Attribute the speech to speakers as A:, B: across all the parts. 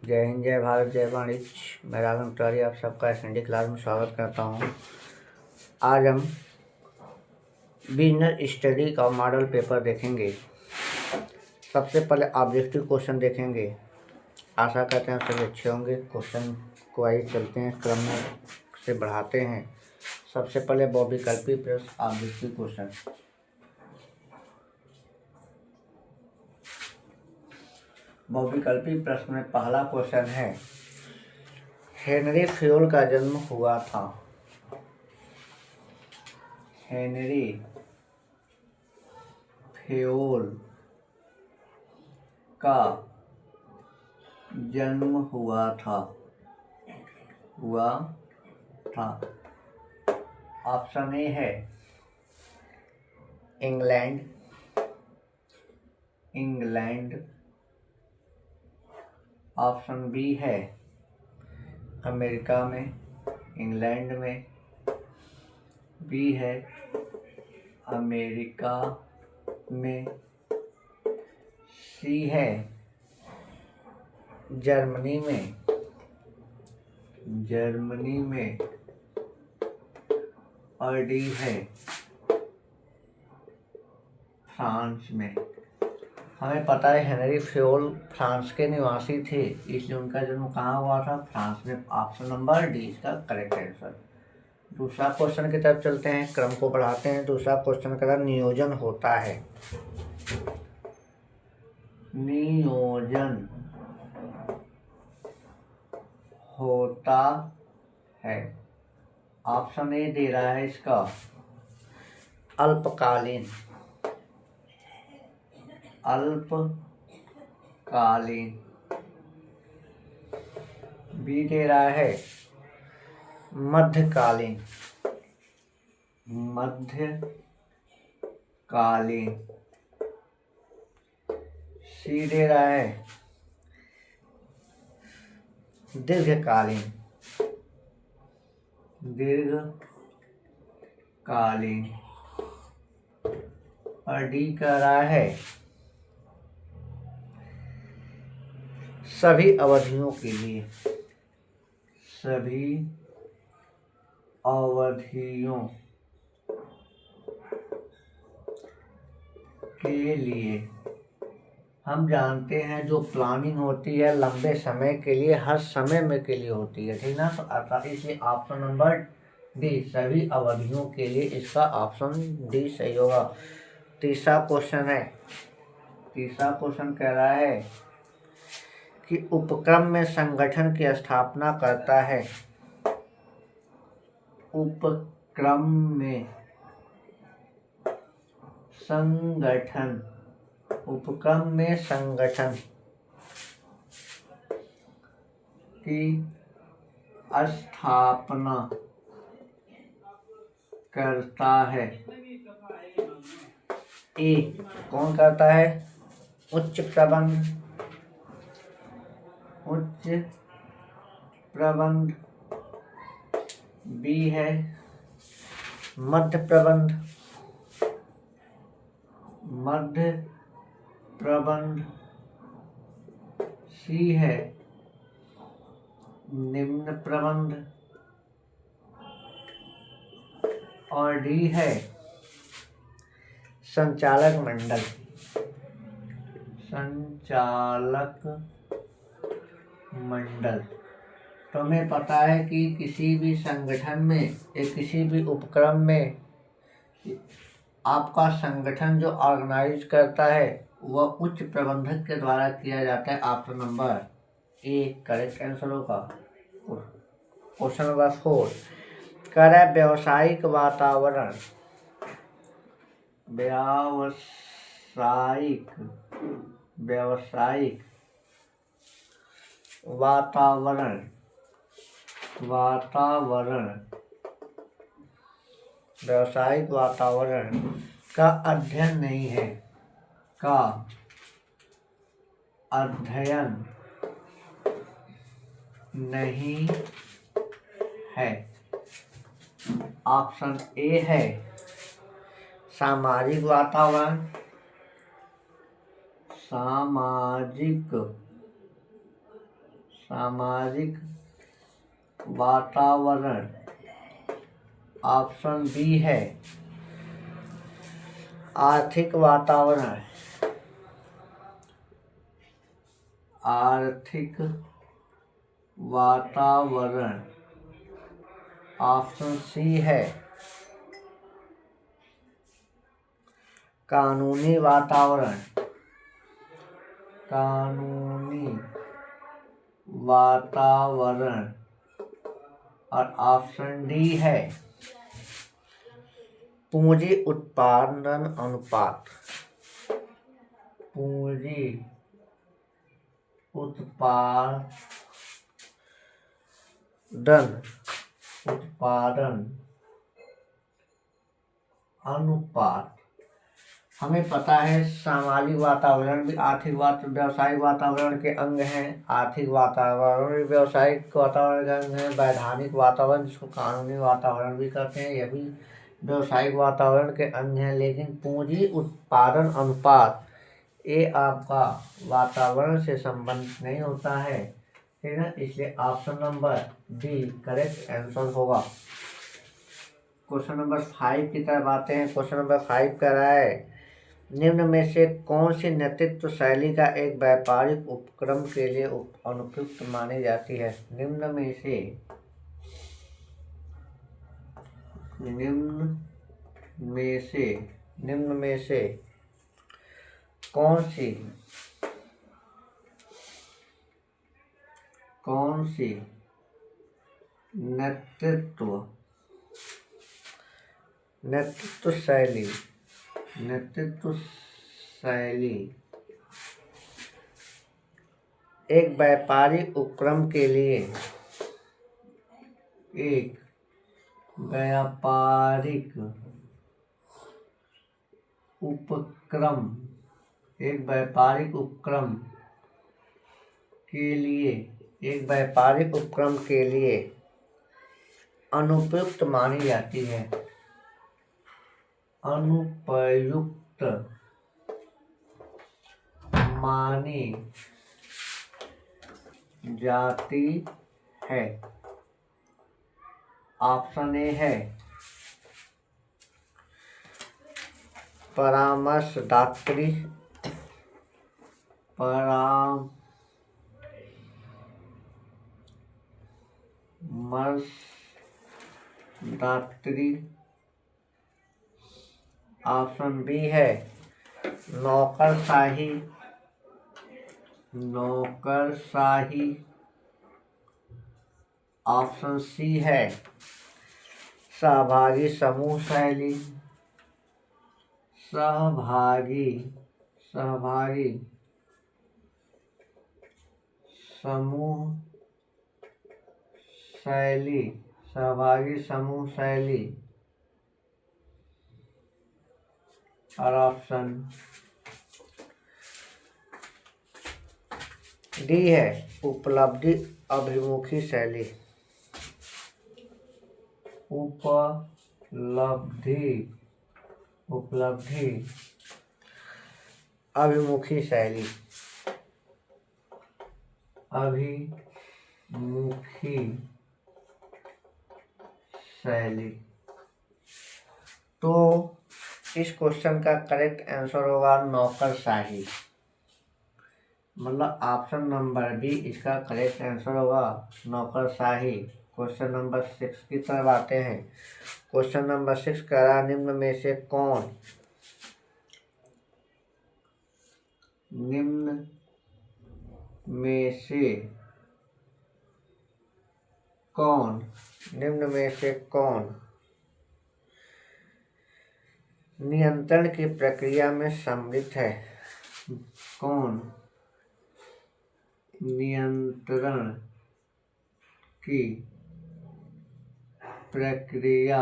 A: जय हिंद, जय भारत, जय वाणिज्य। मैं राघव तिवारी आप सबका एसएनडी क्लास में स्वागत करता हूं। आज हम बिजनेस स्टडी का मॉडल पेपर देखेंगे। सबसे पहले ऑब्जेक्टिव क्वेश्चन देखेंगे। आशा करते हैं सभी अच्छे होंगे। क्वेश्चन को आइए चलते हैं, क्रम में से बढ़ाते हैं। सबसे पहले बहुविकल्पी प्रश्न, ऑब्जेक्टिव क्वेश्चन। बहुविकल्पी प्रश्न में पहला क्वेश्चन है, हेनरी फ्योल का जन्म हुआ था। हेनरी फ्योल का जन्म हुआ था। ऑप्शन ए है इंग्लैंड। ऑप्शन बी है अमेरिका में, इंग्लैंड में। बी है अमेरिका में। सी है जर्मनी में। और डी है फ्रांस में। हमें पता है हेनरी फ्योल फ्रांस के निवासी थे, इसलिए उनका जन्म कहाँ हुआ था? फ्रांस में। ऑप्शन नंबर डी इसका करेक्ट आंसर। दूसरा क्वेश्चन की तरफ चलते हैं, क्रम को बढ़ाते हैं। दूसरा क्वेश्चन का नियोजन होता है। नियोजन होता है। ऑप्शन ए दे रहा है इसका अल्पकालीन। बी दे रहा है मध्यकालीन। सी दे रहा है दीर्घकालीन। और डी कह रहा है सभी अवधियों के लिए। हम जानते हैं जो प्लानिंग होती है लंबे समय के लिए, हर समय में के लिए होती है, ठीक ना। तो इसलिए ऑप्शन नंबर डी सभी अवधियों के लिए, इसका ऑप्शन डी सही होगा। तीसरा क्वेश्चन कह रहा है कि उपक्रम में संगठन की स्थापना करता है। उपक्रम में संगठन की स्थापना करता है। ए कौन करता है? उच्च प्रबंध। बी है मध्य प्रबंध। सी है निम्न प्रबंध। और डी है संचालक मंडल। तो हमें पता है कि किसी भी संगठन में या किसी भी उपक्रम में आपका संगठन जो ऑर्गेनाइज करता है वह उच्च प्रबंधक के द्वारा किया जाता है। Option number A correct answer होगा। क्वेश्चन नंबर 4 कह रहा है व्यावसायिक वातावरण का अध्ययन नहीं है। ऑप्शन ए है सामाजिक सामाजिक वातावरण। ऑप्शन बी है आर्थिक वातावरण। आर्थिक वातावरण। ऑप्शन सी है कानूनी वातावरण। कानूनी वातावरण। और ऑप्शन डी है पूंजी उत्पादन अनुपात। पूंजी उत्पादन अनुपात। हमें पता है सामाजिक वातावरण भी आर्थिक व्यावसायिक वातावरण के अंग हैं। आर्थिक वातावरण भी व्यावसायिक वातावरण के अंग है। वैधानिक वातावरण जिसको कानूनी वातावरण भी कहते हैं यह भी व्यावसायिक वातावरण के अंग है। लेकिन पूंजी उत्पादन अनुपात ये आपका वातावरण से संबंधित नहीं होता है, ठीक है। इसलिए option number D correct answer होगा। क्वेश्चन नंबर 5 की तरफ आते हैं। क्वेश्चन नंबर 5 कह रहा है निम्न में से कौन सी नेतृत्व शैली का एक व्यापारिक उपक्रम के लिए अनुपयुक्त मानी जाती है। निम्न में से कौन सी नेतृत्व शैली एक व्यापारिक उपक्रम के लिए अनुपयुक्त मानी जाती है। अनुपयुक्त मानी जाती है। ऑप्शन ए है परामर्शदात्री। ऑप्शन बी है नौकरशाही। ऑप्शन सी है सहभागी समूह शैली। सहभागी समूह शैली। और ऑप्शन डी है उपलब्धि अभिमुखी शैली। उपलब्धि अभिमुखी शैली। तो इस क्वेश्चन का करेक्ट आंसर होगा नौकरशाही। मतलब ऑप्शन नंबर बी इसका करेक्ट आंसर होगा नौकरशाही। क्वेश्चन नंबर 6 की तरफ आते हैं। क्वेश्चन नंबर 6 कह रहा निम्न में से कौन नियंत्रण की प्रक्रिया में सम्मिलित है। कौन नियंत्रण की प्रक्रिया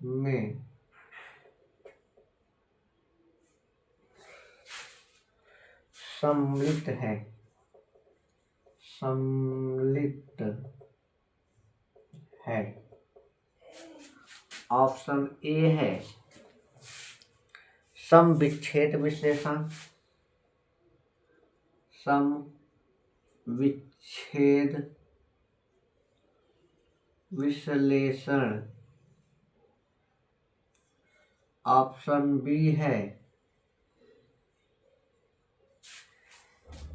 A: में सम्मिलित है। ऑप्शन ए है सम विच्छेद विश्लेषण। विच्छेद विश्लेषण ऑप्शन बी है।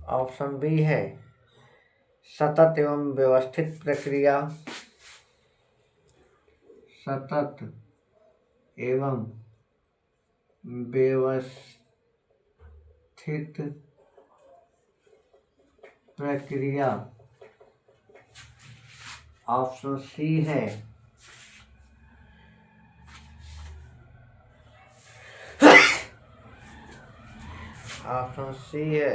A: ऑप्शन बी है सतत एवं व्यवस्थित प्रक्रिया। सतत एवं व्यवस्थित प्रक्रिया ऑप्शन सी है। ऑप्शन सी है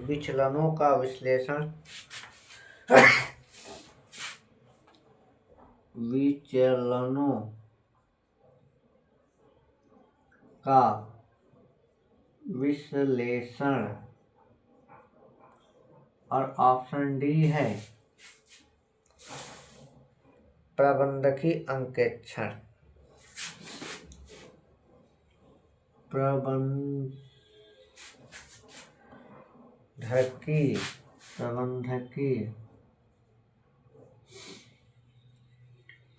A: विचलनों का विश्लेषण। विचलनों का विश्लेषण। और ऑप्शन डी है प्रबंधकीय अंकेक्षण। प्रबंधकीय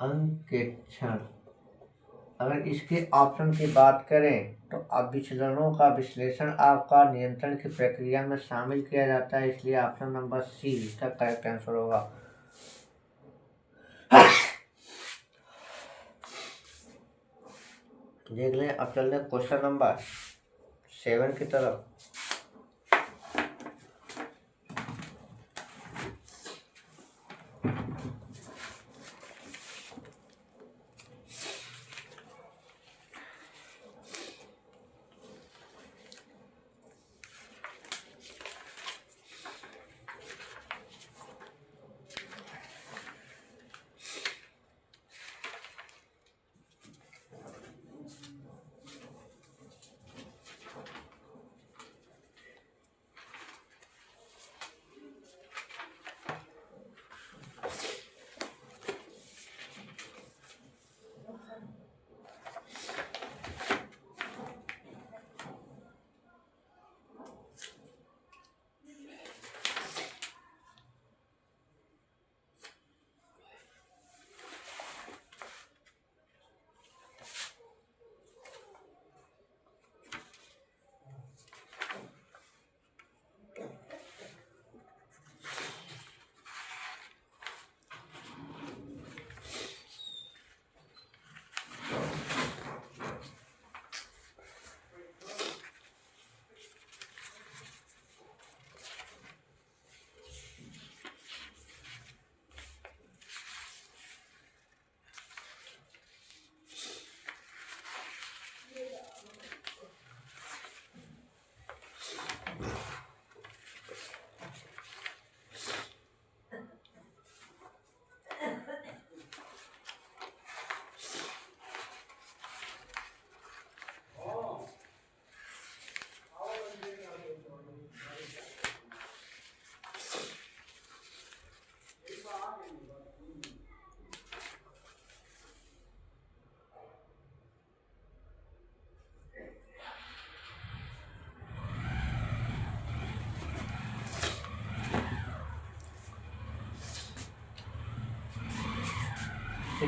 A: अंकेक्षण। अगर इसके ऑप्शन की बात करें तो अब विचलनों का विश्लेषण आपका नियंत्रण की प्रक्रिया में शामिल किया जाता है, इसलिए ऑप्शन नंबर सी इसका करेक्ट आंसर होगा। देख लें, अब चल रहे क्वेश्चन नंबर 7 की तरफ।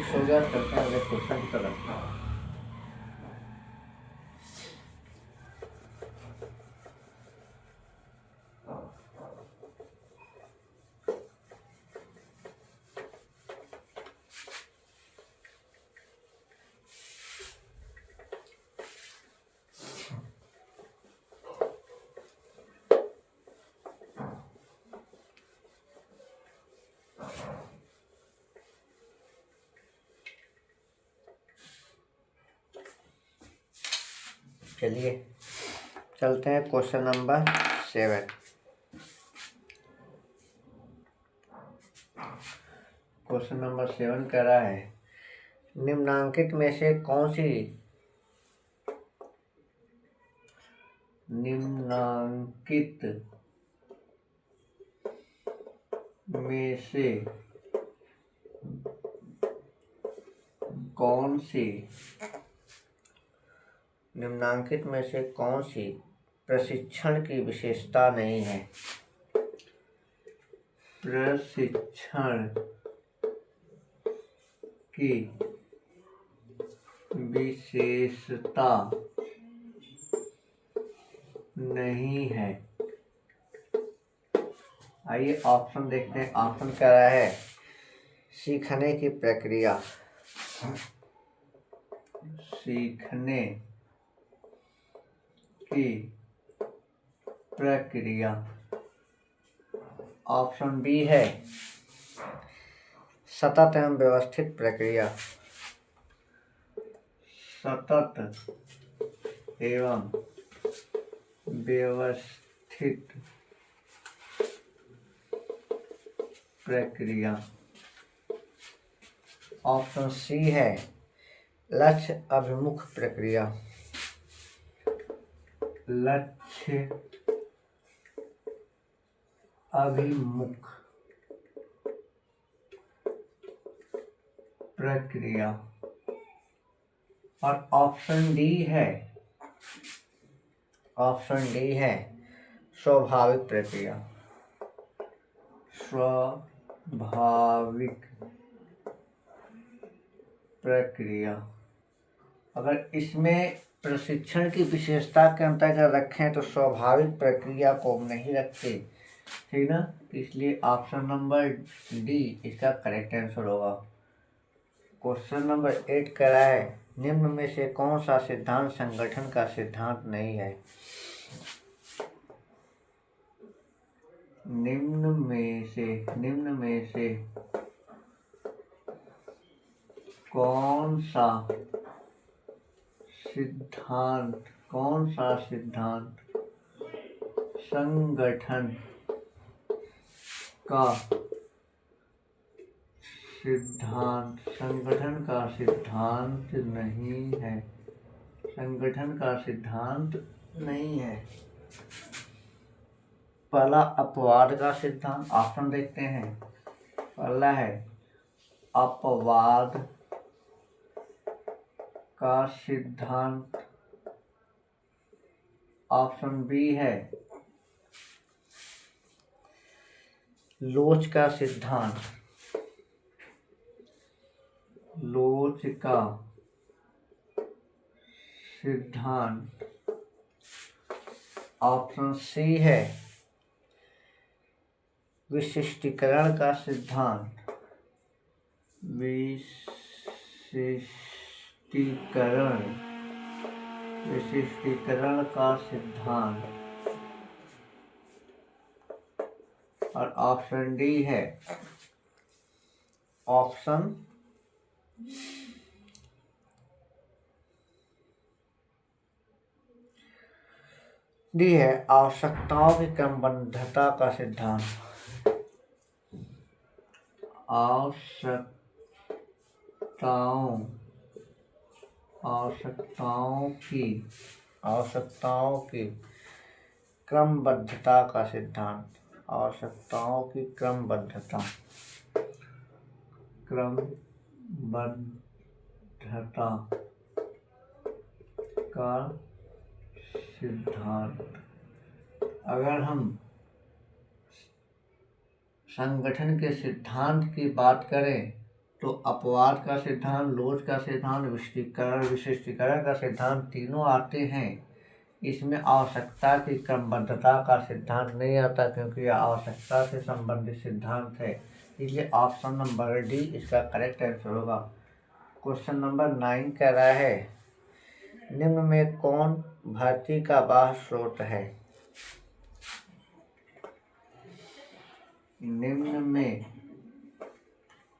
A: हो गया, चलते हैं अगले क्वेश्चन की तरफ। चलिए चलते हैं क्वेश्चन नंबर 7। क्वेश्चन नंबर 7 कह रहा है निम्नांकित में से कौन सी निम्नांकित में से कौन सी निम्नांकित में से कौन सी प्रशिक्षण की विशेषता नहीं है। प्रशिक्षण की विशेषता नहीं है। आइए ऑप्शन देखते हैं। ऑप्शन कह रहा है सीखने की प्रक्रिया, सीखने की प्रक्रिया। ऑप्शन बी है सतत एवं व्यवस्थित प्रक्रिया, सतत एवं व्यवस्थित प्रक्रिया। ऑप्शन सी है लक्ष्य अभिमुख प्रक्रिया, लक्ष्य अभिमुख प्रक्रिया। और ऑप्शन डी है स्वाभाविक प्रक्रिया, स्वाभाविक प्रक्रिया। अगर इसमें प्रशिक्षण की विशेषता के अंतर्गत रखें तो स्वाभाविक प्रक्रिया को नहीं रखते, ठीक ना। इसलिए ऑप्शन नंबर डी इसका करेक्ट आंसर होगा। क्वेश्चन नंबर 8 कह रहा है निम्न में से कौन सा सिद्धांत संगठन का सिद्धांत नहीं है। निम्न में से कौन सा सिद्धांत संगठन का सिद्धांत नहीं है। पहला अपवाद का सिद्धांत। ऑप्शन देखते हैं। पहला है अपवाद का सिद्धांत। ऑप्शन बी है लोच का सिद्धांत, ऑप्शन सी है विशिष्टीकरण का सिद्धांत, विशिष्टीकरण का सिद्धांत। और ऑप्शन डी है आवश्यकताओं की क्रमबद्धता का सिद्धांत। आवश्यकताओं की क्रमबद्धता का सिद्धांत। आवश्यकताओं की क्रमबद्धता का सिद्धांत। अगर हम संगठन के सिद्धांत की बात करें तो अपवाद का सिद्धांत, लोच का सिद्धांत, विशिष्टीकरण का सिद्धांत तीनों आते हैं। इसमें आवश्यकता की क्रमबद्धता का सिद्धांत नहीं आता क्योंकि यह आवश्यकता से संबंधित सिद्धांत है। इसलिए ऑप्शन नंबर डी इसका करेक्ट आंसर होगा। क्वेश्चन नंबर 9 कह रहा है निम्न में कौन भर्ती का बाह्य स्रोत है। निम्न में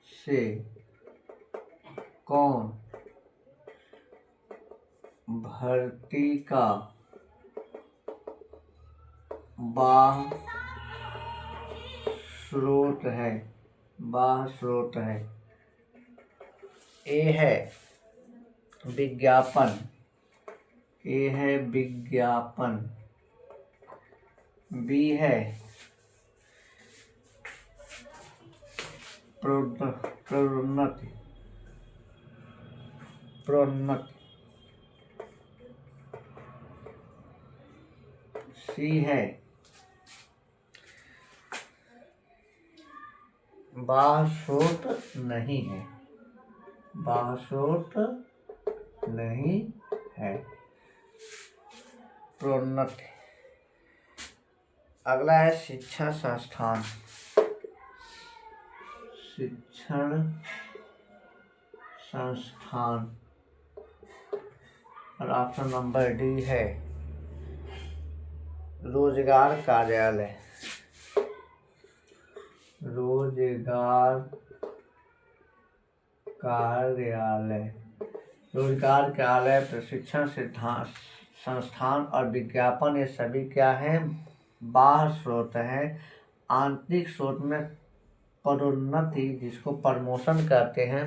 A: से कौन भर्ती का बाह्य स्रोत है। ए है विज्ञापन, बी है प्रोन्नति, सी है बाह्य स्रोत नहीं है, बाह्य स्रोत नहीं है। प्रोन्नति। अगला है शिक्षण संस्थान। शिक्षण संस्थान और ऑप्शन नंबर डी है रोजगार कार्यालय। रोजगार कार्यालय। रोजगार कार्यालय, प्रशिक्षण संस्थान और विज्ञापन, ये सभी क्या है? बाह्य स्रोत है। आंतरिक स्रोत में पदोन्नति, जिसको प्रमोशन कहते हैं,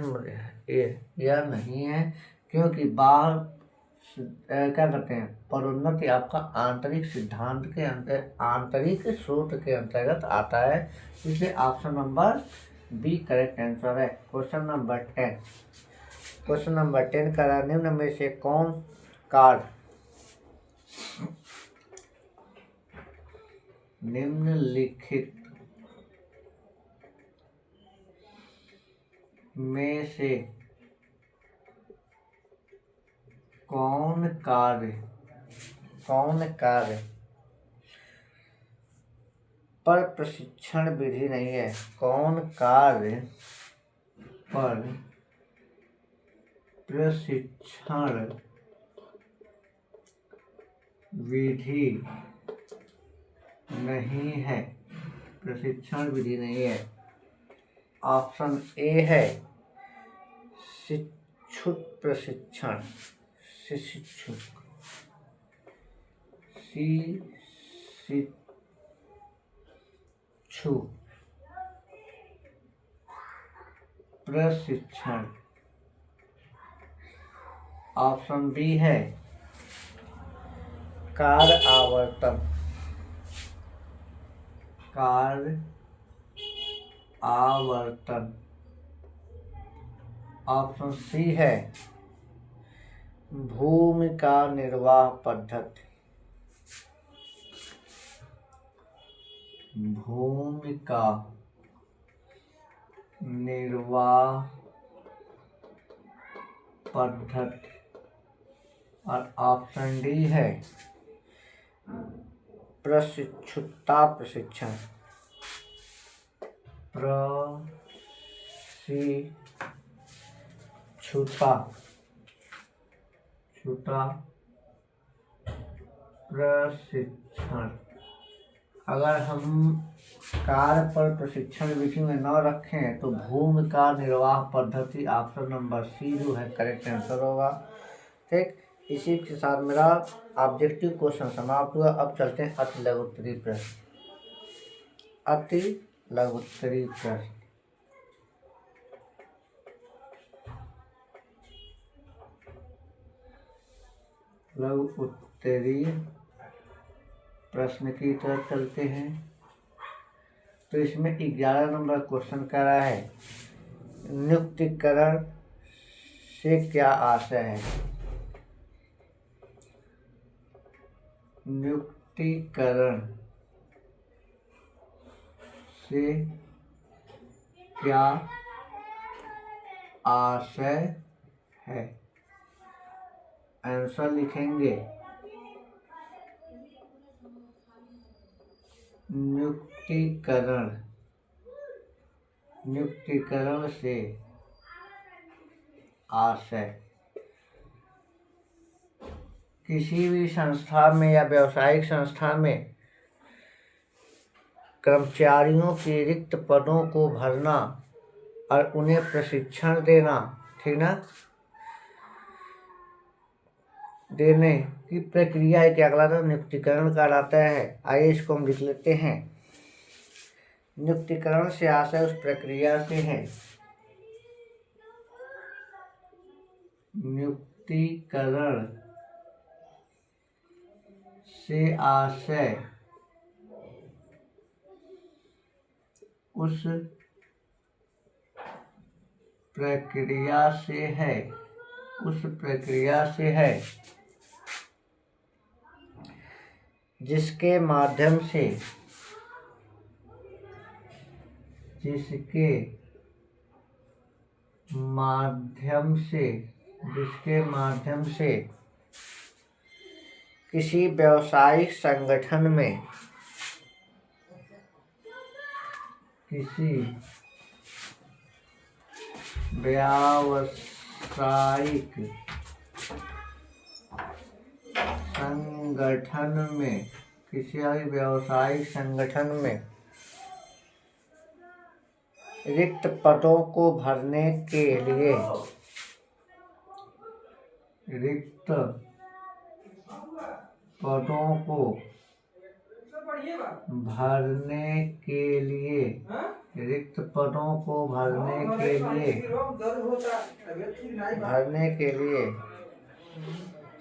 A: यह नहीं है, क्योंकि बाह्य क्या कहते हैं, पदोन्नति आपका आंतरिक सिद्धांत के अंतर, आंतरिक स्रोत के अंतर्गत आता है। इसलिए option number B correct answer है। Question number 10। क्वेश्चन नंबर 10 का निम्न में से कौन कार्य निम्नलिखित में से कौन कार्य पर प्रशिक्षण विधि नहीं है? कौन कार्य पर प्रशिक्षण विधि नहीं है? प्रशिक्षण विधि नहीं है। ऑप्शन ए है शिक्षुत प्रशिक्षण। शिक्षुत प्रशिक्षण। ऑप्शन बी है कार्य आवर्तन। कार्य आवर्तन। ऑप्शन सी है भूमिका निर्वाह पद्धति। भूमिका निर्वाह पद्धति। और ऑप्शन डी है प्रशिक्षुता प्रशिक्षण। प्रशिक्षण। अगर हम कार्य पर प्रशिक्षण विधि में न रखें तो भूमिका निर्वाह पद्धति, ऑप्शन नंबर सी जो है करेक्ट आंसर होगा। ठीक, इसी के साथ मेरा ऑब्जेक्टिव क्वेश्चन समाप्त हुआ। अब चलते हैं अति लघु उत्तरीय प्रश्न। अति लघु उत्तरीय प्रश्न। लघु उत्तरीय प्रश्न की तरफ चलते हैं। तो इसमें 11 नंबर क्वेश्चन कर रहा है, नियुक्तिकरण से क्या आशय है? नियुक्तिकरण से क्या आशय है? आंसर लिखेंगे नियुक्तिकरण से आशय किसी भी संस्था में या व्यावसायिक संस्था में कर्मचारियों के रिक्त पदों को भरना और उन्हें प्रशिक्षण देना, ठीक ना, देने की प्रक्रिया है क्या कहलाता है? नियुक्तिकरण कहलाता है। आइए इसको हम लिख लेते हैं। नियुक्तिकरण से आशय उस प्रक्रिया से है। नियुक्तिकरण से आशय उस प्रक्रिया से है, उस प्रक्रिया से है जिसके माध्यम जिसके माध्यम से किसी व्यावसायिक संगठन में किसी व्यावसायिक संगठन में रिक्त पदों को भरने के लिए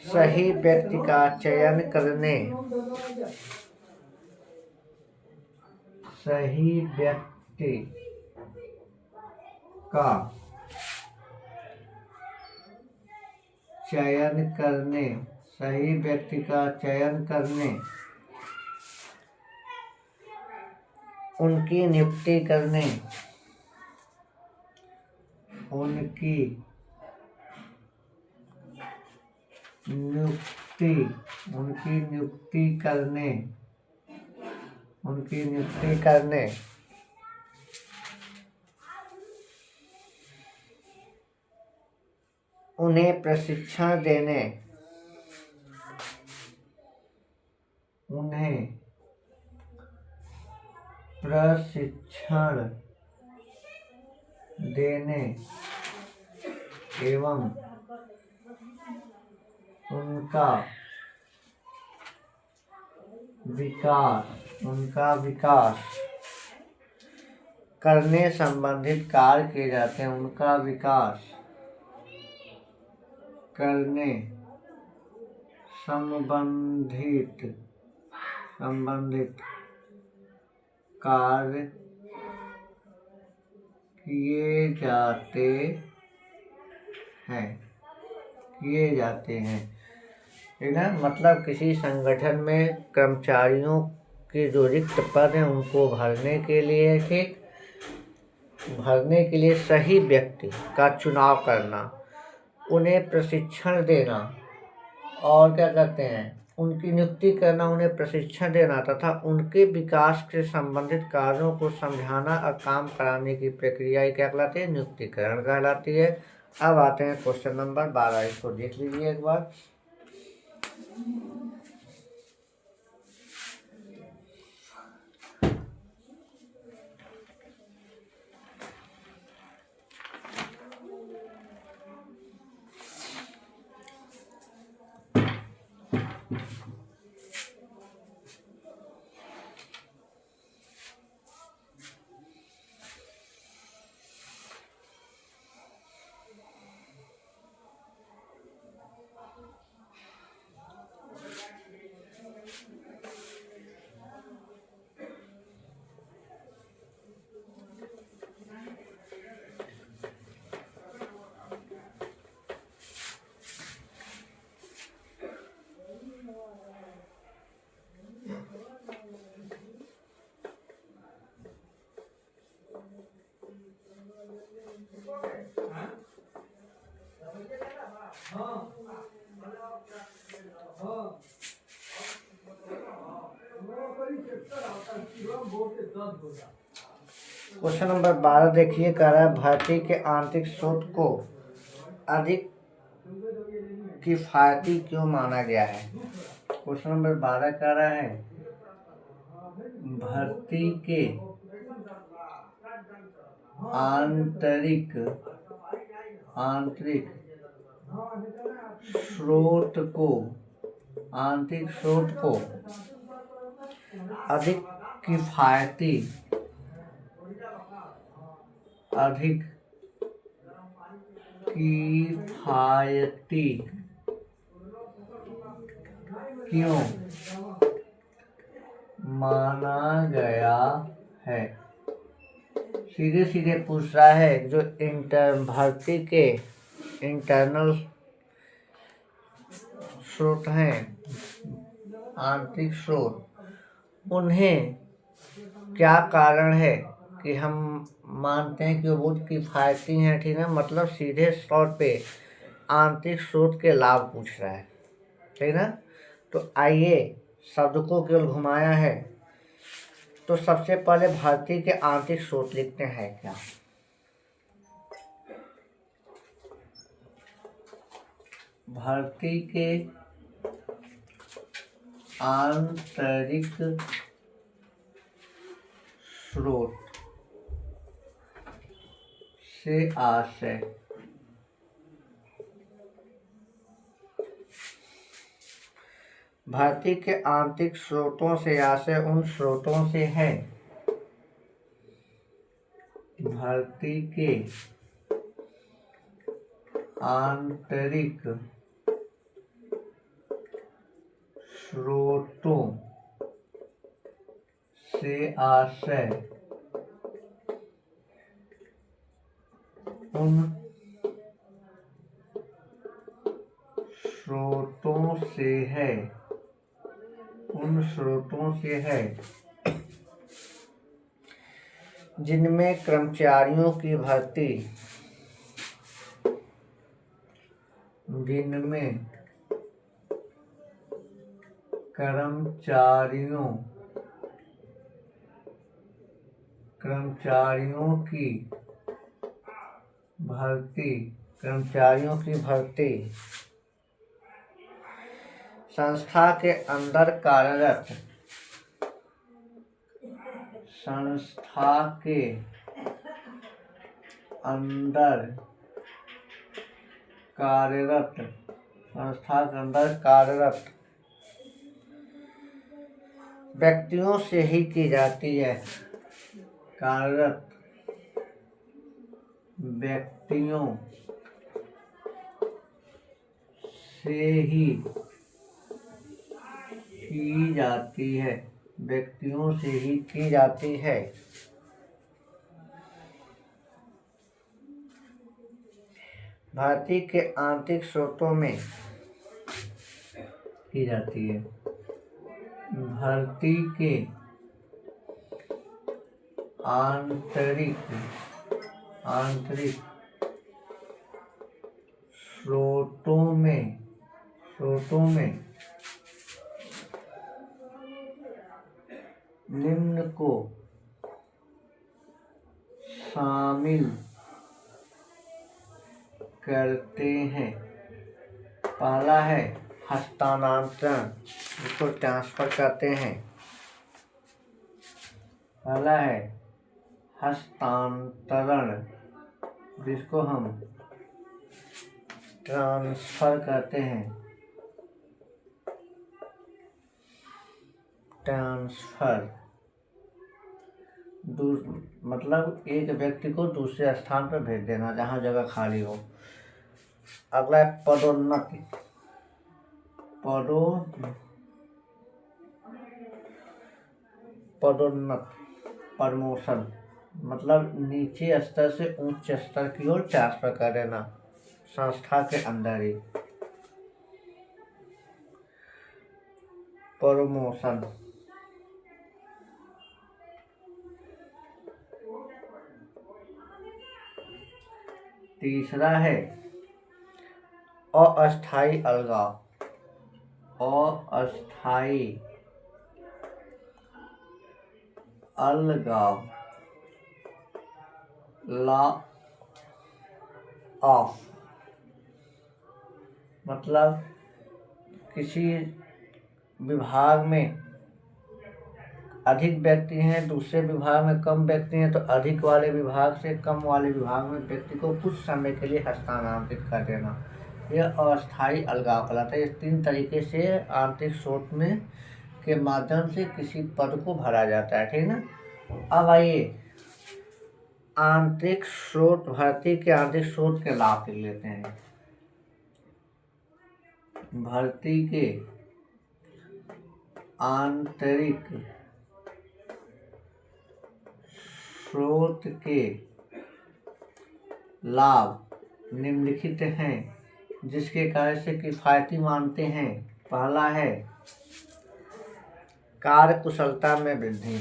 A: सही व्यक्ति का चयन करने उनकी नियुक्ति करने उन्हें प्रशिक्षण देने एवं उनका विकास करने संबंधित कार्य किए जाते हैं। उनका विकास करने संबंधित कार्य किए जाते हैं। ठीक है, मतलब किसी संगठन में कर्मचारियों के जो रिक्त पद हैं उनको भरने के लिए सही व्यक्ति का चुनाव करना, उन्हें प्रशिक्षण देना और क्या कहते हैं, उनकी नियुक्ति करना, उन्हें प्रशिक्षण देना तथा उनके विकास से संबंधित कार्यों को समझाना और काम कराने की प्रक्रिया क्या कहलाती है? नियुक्तिकरण कहलाती है। अब आते हैं क्वेश्चन नंबर 12, इसको देख लीजिए एक बार। क्वेश्चन नंबर 12 देखिए, कह रहा है भर्ती के आंतरिक स्रोत को अधिक किफायती क्यों माना गया है। क्वेश्चन नंबर 12 कह रहा है भर्ती के आंतरिक स्रोत को अधिक किफायती क्यों माना गया है। सीधे सीधे पूछ रहा है जो भर्ती के इंटरनल स्रोत हैं, आंतरिक स्रोत, उन्हें क्या कारण है कि हम मानते हैं कि वो बहुत किफ़ायती हैं, ठीक है, मतलब सीधे तौर पे आंतरिक स्रोत के लाभ पूछ रहा है, ठीक ना। तो आइए शब्द को केवल घुमाया है, तो सबसे पहले भर्ती के आंतरिक स्रोत लिखते हैं क्या। भर्ती के आंतरिक स्रोत से आशय भर्ती के आंतरिक स्रोतों से आशय उन स्रोतों से है। भर्ती के आंतरिक स्रोतों से आशय उन स्रोतों से है, उन स्रोतों से है जिनमें कर्मचारियों की भर्ती, जिनमें कर्मचारियों की भर्ती संस्था के अंदर कार्यरत व्यक्तियों से ही की जाती है। कार्यरत व्यक्तियों से ही की जाती है, व्यक्तियों से ही की जाती है। भर्ती के आंतरिक स्रोतों में की जाती है। भर्ती के आंतरिक स्रोतों में निम्न को शामिल करते हैं। पहला है हस्तांतरण, जिसको ट्रांसफर करते हैं। पहला है हस्तांतरण, जिसको हम ट्रांसफर करते हैं। ट्रांसफर मतलब एक व्यक्ति को दूसरे स्थान पर भेज देना जहाँ जगह खाली हो। अगला है पदोन्नति। प्रमोशन मतलब नीचे स्तर से उच्च स्तर की ओर ट्रांसफर कर देना संस्था के अंदर ही। प्रमोशन। तीसरा है अस्थायी अलगाव। लॉ ऑफ मतलब किसी विभाग में अधिक व्यक्ति हैं, दूसरे विभाग में कम व्यक्ति हैं, तो अधिक वाले विभाग से कम वाले विभाग में व्यक्ति को कुछ समय के लिए हस्तांतरित कर देना, यह अस्थायी अलगाव कहलाता है। इस 3 तरीके से आंतरिक स्रोत में के माध्यम से किसी पद को भरा जाता है, ठीक ना। अब आइए आंतरिक स्रोत, भर्ती के आंतरिक स्रोत के लाभ लिख लेते हैं। भर्ती के आंतरिक स्रोत के लाभ निम्नलिखित हैं, जिसके कार्य से किफायती मानते हैं। पहला है कार्य कुशलता में वृद्धि।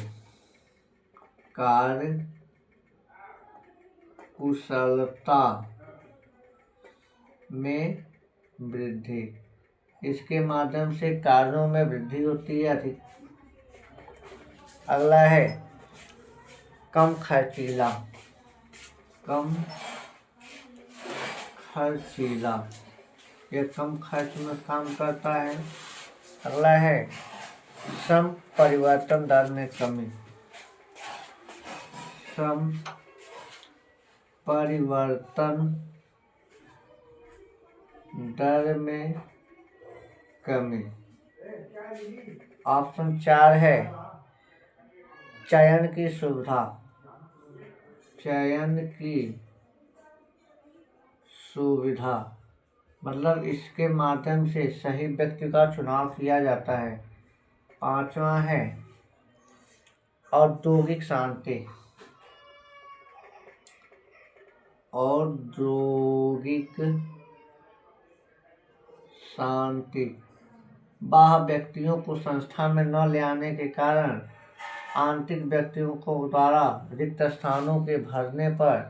A: कार्य कुशलता में वृद्धि। इसके माध्यम से कार्यों में वृद्धि होती है अधिक। अगला है कम खर्चीला। कम खर्चीला, ये कम खर्च में काम करता है। अगला है श्रम परिवर्तन दर में कमी। श्रम परिवर्तन दर में कमी। ऑप्शन 4 है चयन की सुविधा। चयन की सुविधा मतलब इसके माध्यम से सही व्यक्ति का चुनाव किया जाता है। 5वां है औद्योगिक शांति। औद्योगिक शांति बाह्य व्यक्तियों को संस्था में न ले आने के कारण आंतरिक व्यक्तियों को द्वारा रिक्त स्थानों के भरने पर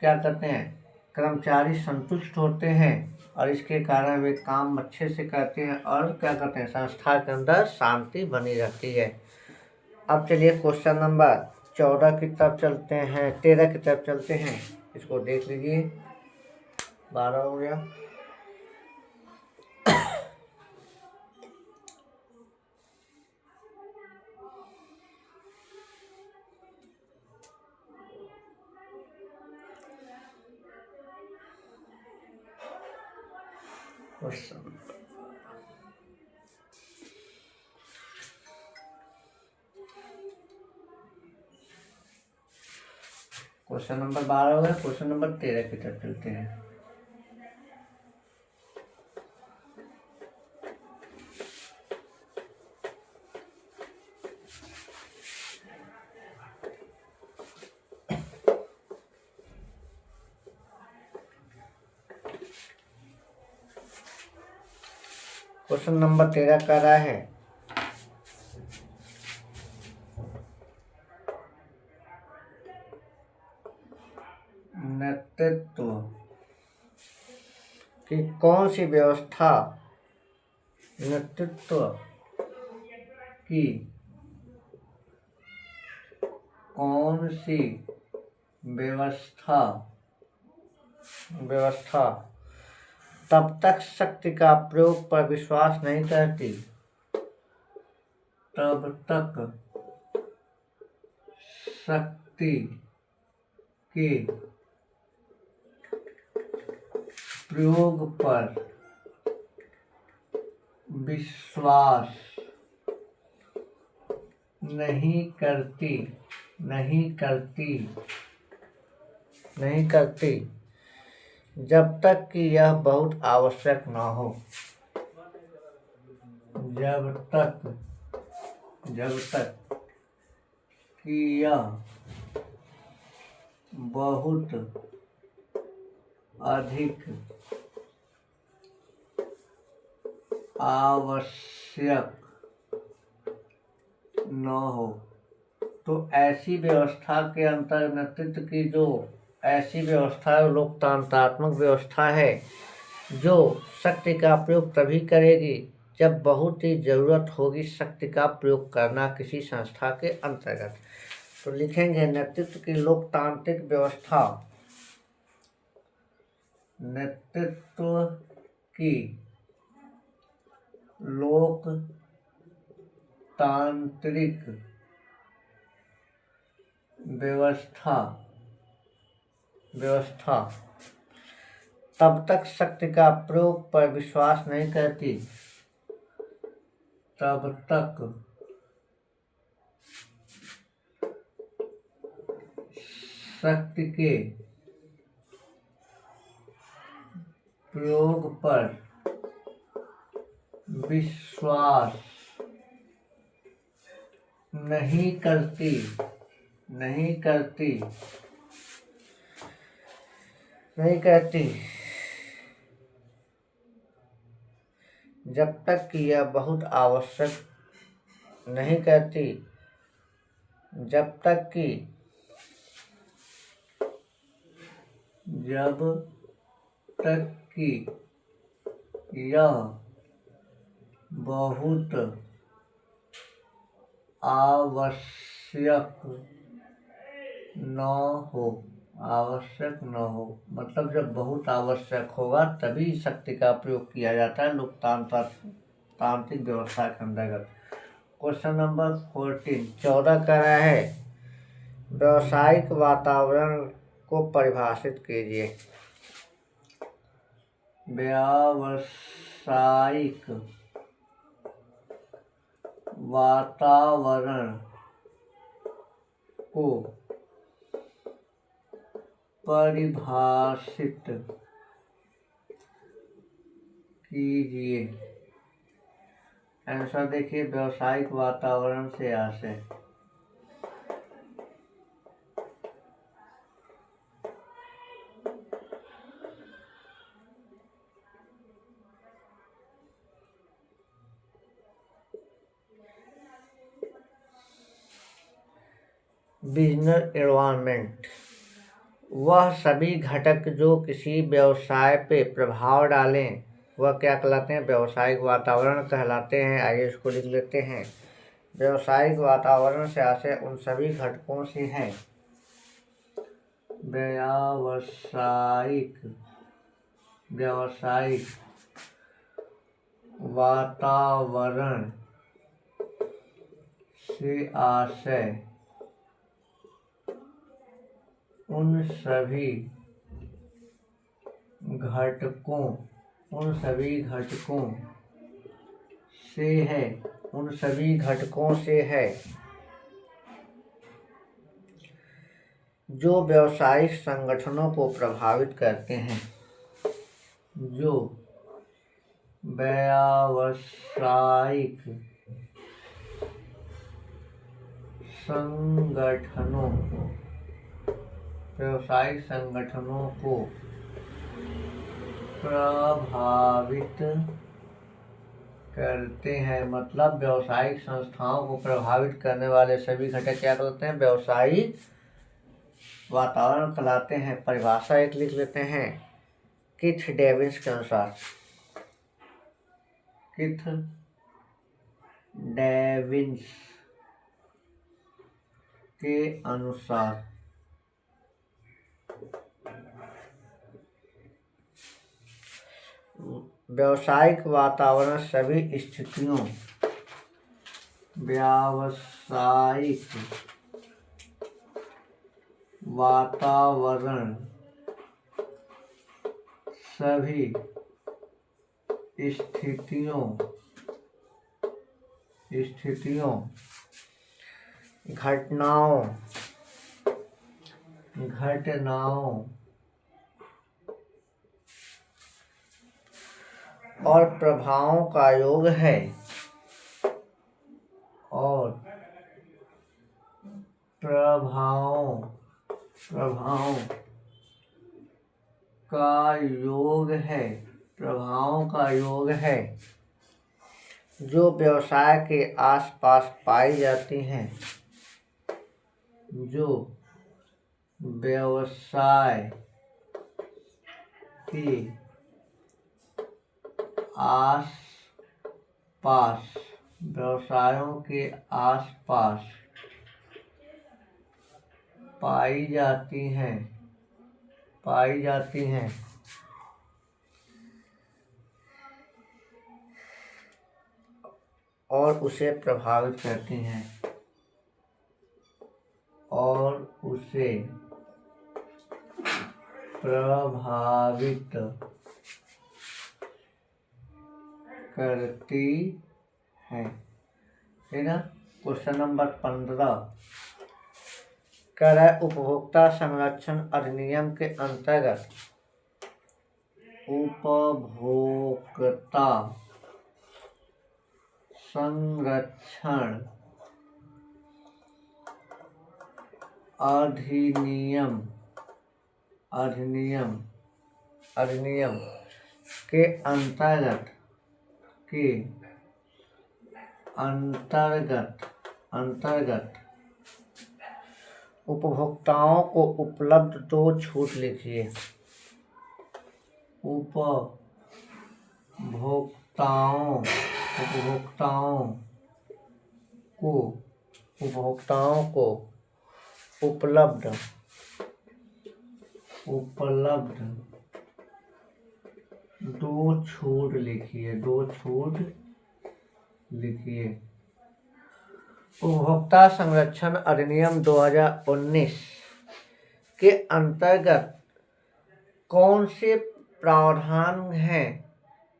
A: क्या करते हैं, कर्मचारी संतुष्ट होते हैं और इसके कारण वे काम अच्छे से करते हैं और क्या करते हैं, संस्था के अंदर शांति बनी रहती है। अब चलिए क्वेश्चन नंबर 14 की तरफ चलते हैं, 13 की तरफ चलते हैं। इसको देख लीजिए, 12 हो गया। क्वेश्चन नंबर 12 हो गया। क्वेश्चन नंबर 13 की तरफ चलते हैं। क्वेश्चन नंबर 13 कर रहा है नेतृत्व की कौन सी व्यवस्था, नेतृत्व की कौन सी व्यवस्था तब तक शक्ति का प्रयोग पर विश्वास नहीं करती, तब तक शक्ति के प्रयोग पर विश्वास नहीं करती जब तक कि यह बहुत आवश्यक न हो। जब तक कि यह बहुत अधिक आवश्यक न हो। तो ऐसी व्यवस्था के अंतर नेतृत्व की जो ऐसी व्यवस्था है, लोकतंत्रात्मक व्यवस्था है, जो शक्ति का प्रयोग तभी करेगी जब बहुत ही जरूरत होगी शक्ति का प्रयोग करना किसी संस्था के अंतर्गत। तो लिखेंगे नेतृत्व की लोकतांत्रिक व्यवस्था, नेतृत्व की लोकतांत्रिक व्यवस्था तब तक शक्ति का प्रयोग पर विश्वास नहीं करती, तब तक शक्ति के प्रयोग पर विश्वास नहीं करती जब तक कि यह बहुत आवश्यक नहीं करती, जब तक कि जब तक कि यह बहुत आवश्यक न हो। आवश्यक न हो मतलब जब बहुत आवश्यक होगा तभी शक्ति का प्रयोग किया जाता है लोकतांत्रिक व्यवस्था के अंतर्गत। क्वेश्चन नंबर 14 कह रहा है व्यावसायिक वातावरण को परिभाषित कीजिए। व्यावसायिक वातावरण को परिभाषित कीजिए। आंसर देखिए व्यावसायिक वातावरण से आशय बिजनेस एनवायरनमेंट वह सभी घटक जो किसी व्यवसाय पे प्रभाव डालें वह क्या कहलाते हैं? व्यावसायिक वातावरण कहलाते हैं। आइए इसको लिख लेते हैं। व्यावसायिक वातावरण से आशय उन सभी घटकों से है। व्यावसायिक वातावरण से आशय उन सभी घटकों से है जो व्यावसायिक संगठनों को प्रभावित करते हैं। जो व्यावसायिक संगठनों को प्रभावित करते हैं मतलब व्यावसायिक संस्थाओं को प्रभावित करने वाले सभी घटक क्या कहलाते हैं? व्यावसायिक वातावरण कहलाते हैं। परिभाषा एक लिख लेते हैं कीथ डेविस के अनुसार। कीथ डेविस के अनुसार व्यावसायिक वातावरण सभी स्थितियों घटनाओं और प्रभावों का योग है। प्रभावों का योग है जो व्यवसाय के आसपास पाई जाती हैं। जो व्यवसाय के आसपास व्यवसायों के आसपास पाई जाती हैं और उसे प्रभावित करती हैं ठीक है। क्वेश्चन नंबर 15 कर उपभोक्ता संरक्षण अधिनियम के अंतर्गत उपभोक्ता संरक्षण अधिनियम के अंतर्गत उपभोक्ताओं को उपलब्ध 2 छूट लिखिए। उपभोक्ताओं को उपभोक्ताओं को उपलब्ध दो छूट लिखिए उपभोक्ता संरक्षण अधिनियम 2019 के अंतर्गत कौन से प्रावधान हैं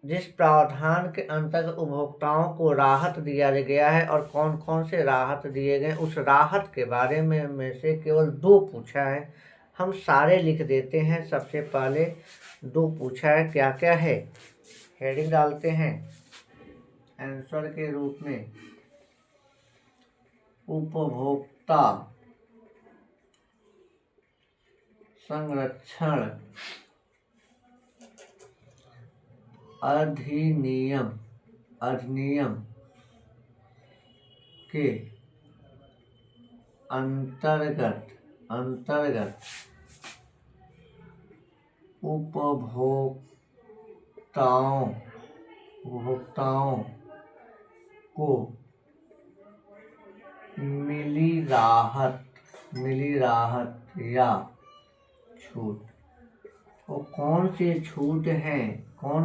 A: जिस प्रावधान के अंतर्गत उपभोक्ताओं को राहत दिया गया है और कौन कौन से राहत दिए गए, उस राहत के बारे में से केवल 2 पूछा है। हम सारे लिख देते हैं। सबसे पहले 2 पूछा है, क्या क्या है, हेडिंग डालते हैं आंसर के रूप में। उपभोक्ता संरक्षण अधिनियम के अंतर्गत उपभोक्ताओं को मिली राहत या छूट। और कौन सी छूट है, कौन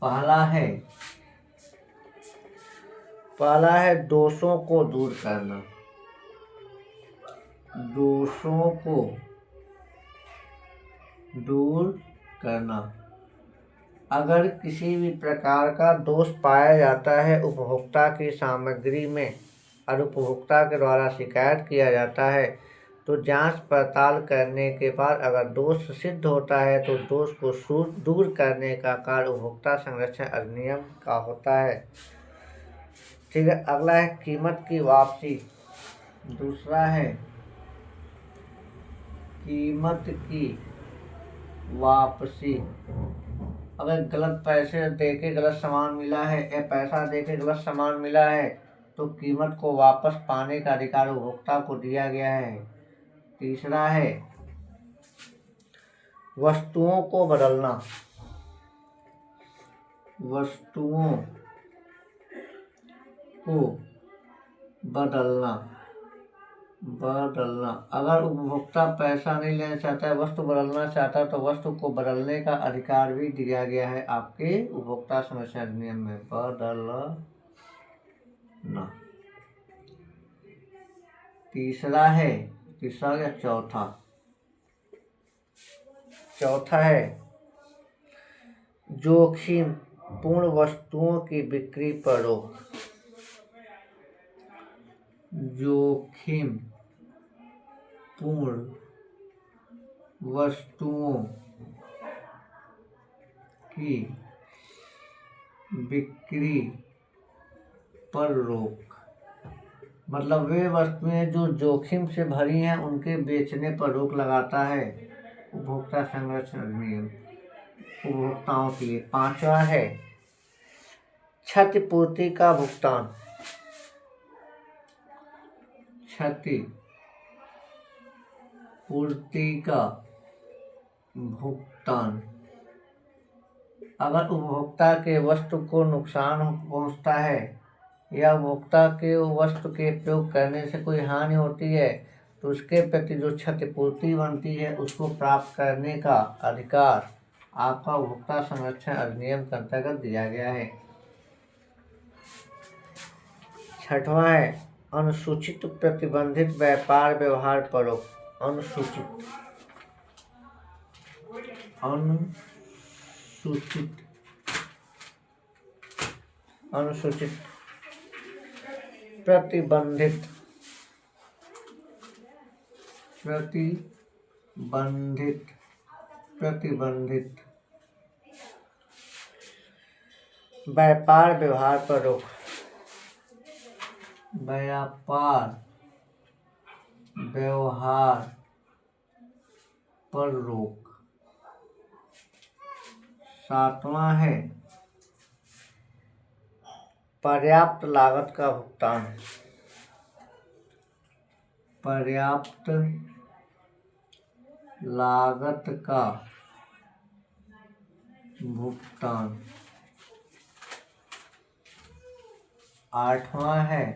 A: पहला है दोषों को दूर करना। अगर किसी भी प्रकार का दोष पाया जाता है उपभोक्ता की सामग्री में और उपभोक्ता के द्वारा शिकायत किया जाता है, तो जांच पड़ताल करने के बाद अगर दोष सिद्ध होता है तो दोष को दूर करने का कार्य उपभोक्ता संरक्षण अधिनियम का होता है। ठीक है, अगला है कीमत की वापसी। दूसरा है कीमत की वापसी। अगर गलत पैसे देके गलत सामान मिला है या पैसा देके गलत सामान मिला है तो कीमत को वापस पाने का अधिकार उपभोक्ता को दिया गया है। तीसरा है वस्तुओं को बदलना। अगर उपभोक्ता पैसा नहीं लेना चाहता है, वस्तु बदलना चाहता है, तो वस्तु को बदलने का अधिकार भी दिया गया है आपके उपभोक्ता संरक्षण अधिनियम में। बदलना। तीसरा या चौथा है जोखिम पूर्ण वस्तुओं की बिक्री पर रोक। जोखिम पूर्ण वस्तुओं की बिक्री पर रोक। मतलब वे वस्तुएं जो जोखिम से भरी हैं उनके बेचने पर रोक लगाता है उपभोक्ता संरक्षण अधिनियम उपभोक्ताओं के लिए। 5वां है क्षतिपूर्ति का भुगतान। अगर उपभोक्ता के वस्तु को नुकसान पहुंचता है या उपभोक्ता के वस्तु के प्रयोग करने से कोई हानि होती है तो उसके प्रति जो क्षतिपूर्ति बनती है उसको प्राप्त करने का अधिकार आपका उपभोक्ता संरक्षण अधिनियम के अंतर्गत दिया गया है। 6वां है अनुसूचित प्रतिबंधित व्यापार व्यवहार पर रोक। अनुसूचित प्रतिबंधित व्यापार व्यवहार पर रोक। व्यापार व्यवहार पर रोक। 7वां है पर्याप्त लागत का भुगतान। पर्याप्त लागत का भुगतान। 8वां है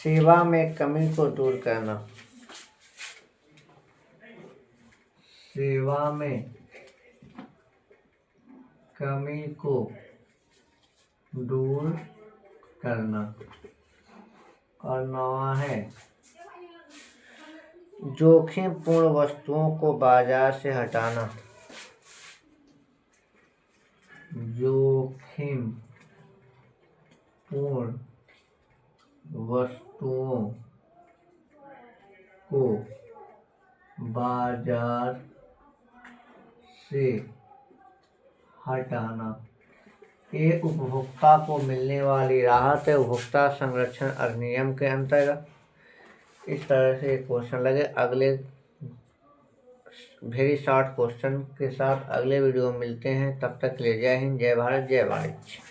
A: सेवा में कमी को दूर करना। सेवा में कमी को दूर करना। और 9वां है जोखिमपूर्ण वस्तुओं को बाजार से हटाना। जोखिमपूर्ण वस्तुओं को बाजार से हटाना। ये उपभोक्ता को मिलने वाली राहत है उपभोक्ता संरक्षण अधिनियम के अंतर्गत। इस तरह से क्वेश्चन लगे। अगले वेरी शॉर्ट क्वेश्चन के साथ अगले वीडियो में मिलते हैं। तब तक के लिए जय हिंद, जय भारत, जय वाणिज्य।